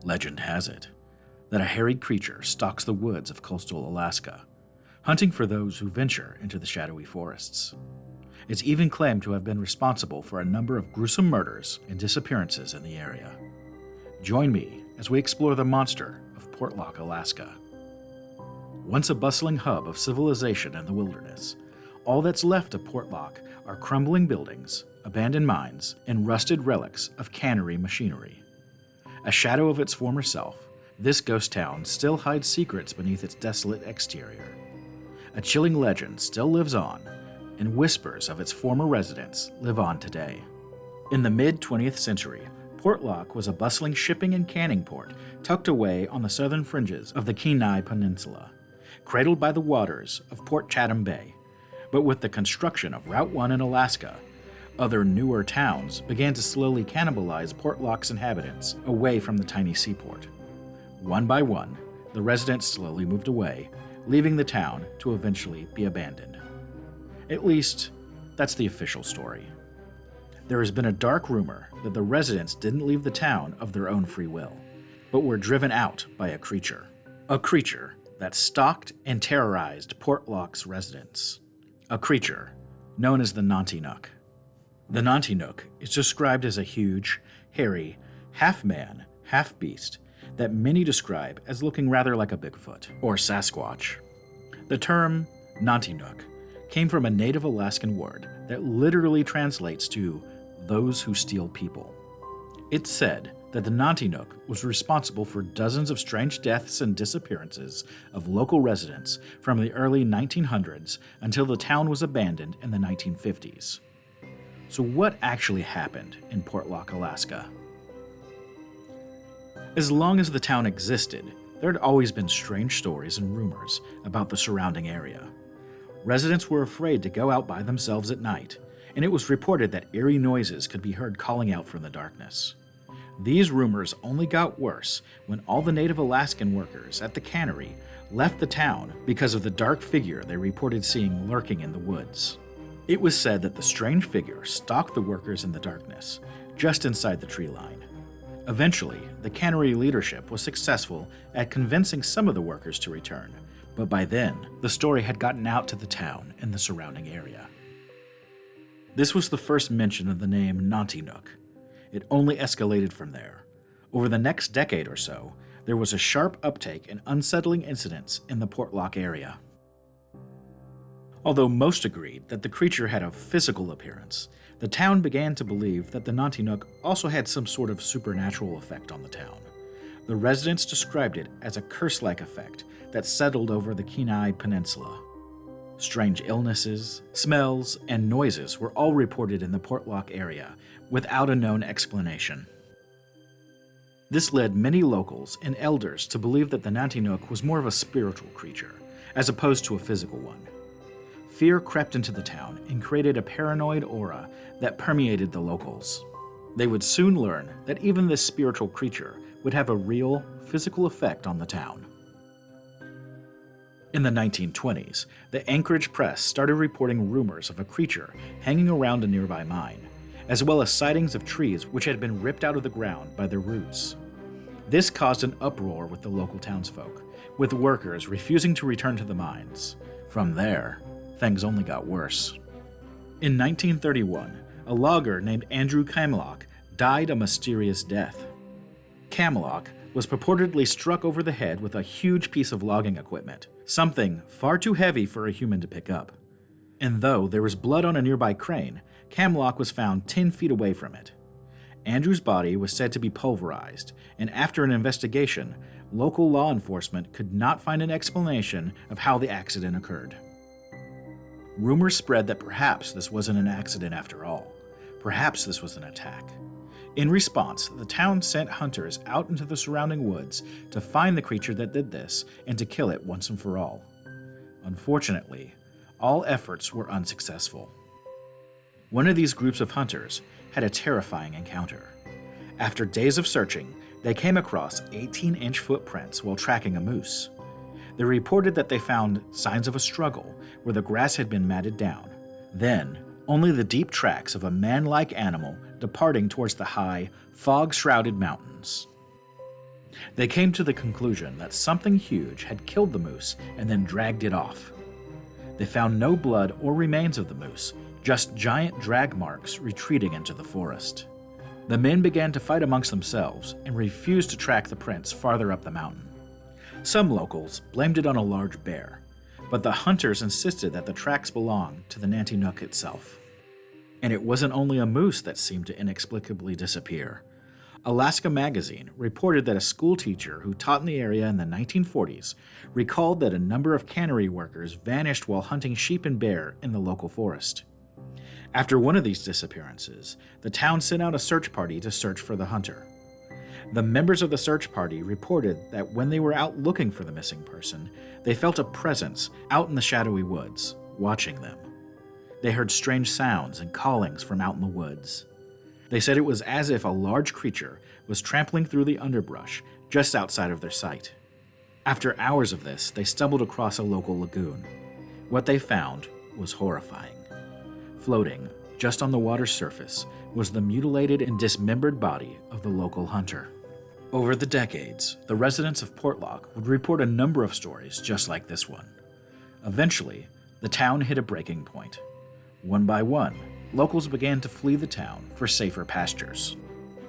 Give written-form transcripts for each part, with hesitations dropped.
Legend has it that a hairy creature stalks the woods of coastal Alaska, hunting for those who venture into the shadowy forests. It's even claimed to have been responsible for a number of gruesome murders and disappearances in the area. Join me as we explore the monster of Portlock, Alaska. Once a bustling hub of civilization in the wilderness, all that's left of Portlock are crumbling buildings, abandoned mines, and rusted relics of cannery machinery. A shadow of its former self, this ghost town still hides secrets beneath its desolate exterior. A chilling legend still lives on, and whispers of its former residents live on today. In the mid-20th century, Portlock was a bustling shipping and canning port tucked away on the southern fringes of the Kenai Peninsula, cradled by the waters of Port Chatham Bay. But with the construction of Route 1 in Alaska, other newer towns began to slowly cannibalize Portlock's inhabitants away from the tiny seaport. One by one, the residents slowly moved away, leaving the town to eventually be abandoned. At least, that's the official story. There has been a dark rumor that the residents didn't leave the town of their own free will, but were driven out by a creature. A creature that stalked and terrorized Portlock's residents. A creature known as the Nanti-Nook. The Nanti-Nook is described as a huge, hairy, half-man, half-beast that many describe as looking rather like a Bigfoot or Sasquatch. The term Nanti-Nook came from a native Alaskan word that literally translates to those who steal people. It's said that the Nanti-Nook was responsible for dozens of strange deaths and disappearances of local residents from the early 1900s until the town was abandoned in the 1950s. So what actually happened in Portlock, Alaska? As long as the town existed, there had always been strange stories and rumors about the surrounding area. Residents were afraid to go out by themselves at night, and it was reported that eerie noises could be heard calling out from the darkness. These rumors only got worse when all the native Alaskan workers at the cannery left the town because of the dark figure they reported seeing lurking in the woods. It was said that the strange figure stalked the workers in the darkness, just inside the tree line. Eventually, the cannery leadership was successful at convincing some of the workers to return, but by then, the story had gotten out to the town and the surrounding area. This was the first mention of the name Nanti-Nook. It only escalated from there. Over the next decade or so, there was a sharp uptake in unsettling incidents in the Portlock area. Although most agreed that the creature had a physical appearance, the town began to believe that the Nanti-Nook also had some sort of supernatural effect on the town. The residents described it as a curse-like effect that settled over the Kenai Peninsula. Strange illnesses, smells, and noises were all reported in the Portlock area without a known explanation. This led many locals and elders to believe that the Nanti-Nook was more of a spiritual creature, as opposed to a physical one. Fear crept into the town and created a paranoid aura that permeated the locals. They would soon learn that even this spiritual creature would have a real, physical effect on the town. In the 1920s, the Anchorage Press started reporting rumors of a creature hanging around a nearby mine, as well as sightings of trees which had been ripped out of the ground by their roots. This caused an uproar with the local townsfolk, with workers refusing to return to the mines. From there, things only got worse. In 1931, a logger named Andrew Camlock died a mysterious death. Camlock was purportedly struck over the head with a huge piece of logging equipment, something far too heavy for a human to pick up. And though there was blood on a nearby crane, Camlock was found 10 feet away from it. Andrew's body was said to be pulverized, and after an investigation, local law enforcement could not find an explanation of how the accident occurred. Rumors spread that perhaps this wasn't an accident after all. Perhaps this was an attack. In response, the town sent hunters out into the surrounding woods to find the creature that did this and to kill it once and for all. Unfortunately, all efforts were unsuccessful. One of these groups of hunters had a terrifying encounter. After days of searching, they came across 18-inch footprints while tracking a moose. They reported that they found signs of a struggle where the grass had been matted down. Then, only the deep tracks of a man-like animal departing towards the high, fog-shrouded mountains. They came to the conclusion that something huge had killed the moose and then dragged it off. They found no blood or remains of the moose, just giant drag marks retreating into the forest. The men began to fight amongst themselves and refused to track the prints farther up the mountain. Some locals blamed it on a large bear, but the hunters insisted that the tracks belonged to the Nanti-Nook itself. And it wasn't only a moose that seemed to inexplicably disappear. Alaska Magazine reported that a school teacher who taught in the area in the 1940s recalled that a number of cannery workers vanished while hunting sheep and bear in the local forest. After one of these disappearances, the town sent out a search party to search for the hunter. The members of the search party reported that when they were out looking for the missing person, they felt a presence out in the shadowy woods, watching them. They heard strange sounds and callings from out in the woods. They said it was as if a large creature was trampling through the underbrush just outside of their sight. After hours of this, they stumbled across a local lagoon. What they found was horrifying. Floating just on the water's surface was the mutilated and dismembered body of the local hunter. Over the decades, the residents of Portlock would report a number of stories just like this one. Eventually, the town hit a breaking point. One by one, locals began to flee the town for safer pastures.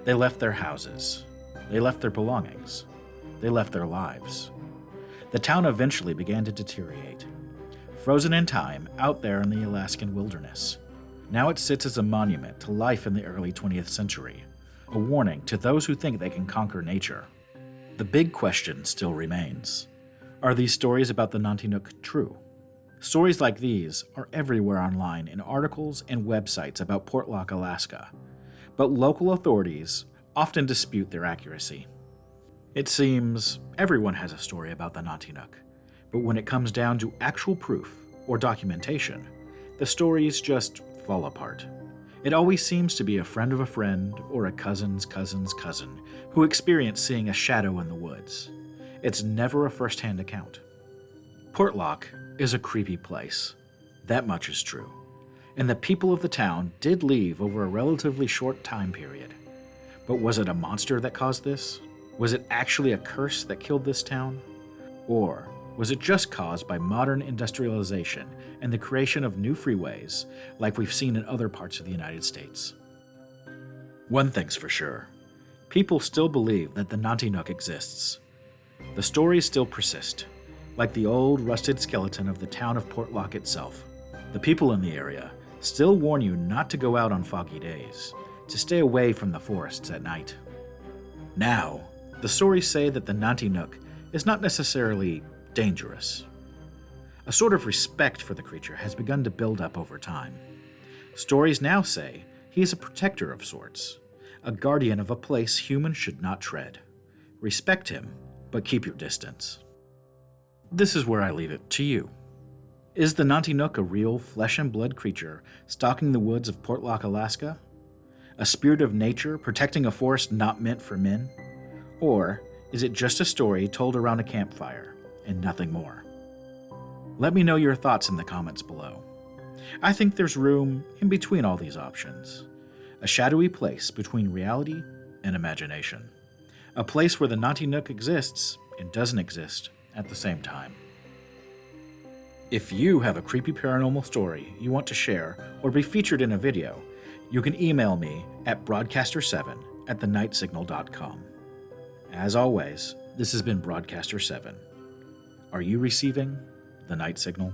They left their houses. They left their belongings. They left their lives. The town eventually began to deteriorate, frozen in time out there in the Alaskan wilderness. Now it sits as a monument to life in the early 20th century, a warning to those who think they can conquer nature. The big question still remains. Are these stories about the Nanti-Nook true? Stories like these are everywhere online in articles and websites about Portlock, Alaska, but local authorities often dispute their accuracy. It seems everyone has a story about the Nanti-Nook, but when it comes down to actual proof or documentation, the stories just fall apart. It always seems to be a friend of a friend or a cousin's cousin's cousin who experienced seeing a shadow in the woods. It's never a first-hand account. Portlock is a creepy place. That much is true. And the people of the town did leave over a relatively short time period. But was it a monster that caused this? Was it actually a curse that killed this town? Or was it just caused by modern industrialization and the creation of new freeways like we've seen in other parts of the United States? One thing's for sure. People still believe that the Nanti-Nook exists. The stories still persist, like the old rusted skeleton of the town of Portlock itself. The people in the area still warn you not to go out on foggy days, to stay away from the forests at night. Now, the stories say that the Nanti-Nook is not necessarily dangerous. A sort of respect for the creature has begun to build up over time. Stories now say he is a protector of sorts, a guardian of a place humans should not tread. Respect him, but keep your distance. This is where I leave it to you. Is the Nanti-Nook a real flesh and blood creature stalking the woods of Portlock, Alaska? A spirit of nature protecting a forest not meant for men? Or is it just a story told around a campfire and nothing more? Let me know your thoughts in the comments below. I think there's room in between all these options. A shadowy place between reality and imagination. A place where the Nanti-Nook exists and doesn't exist at the same time. If you have a creepy paranormal story you want to share or be featured in a video, you can email me at broadcaster7@thenightsIgnal.com. As always, this has been Broadcaster 7. Are you receiving the night signal?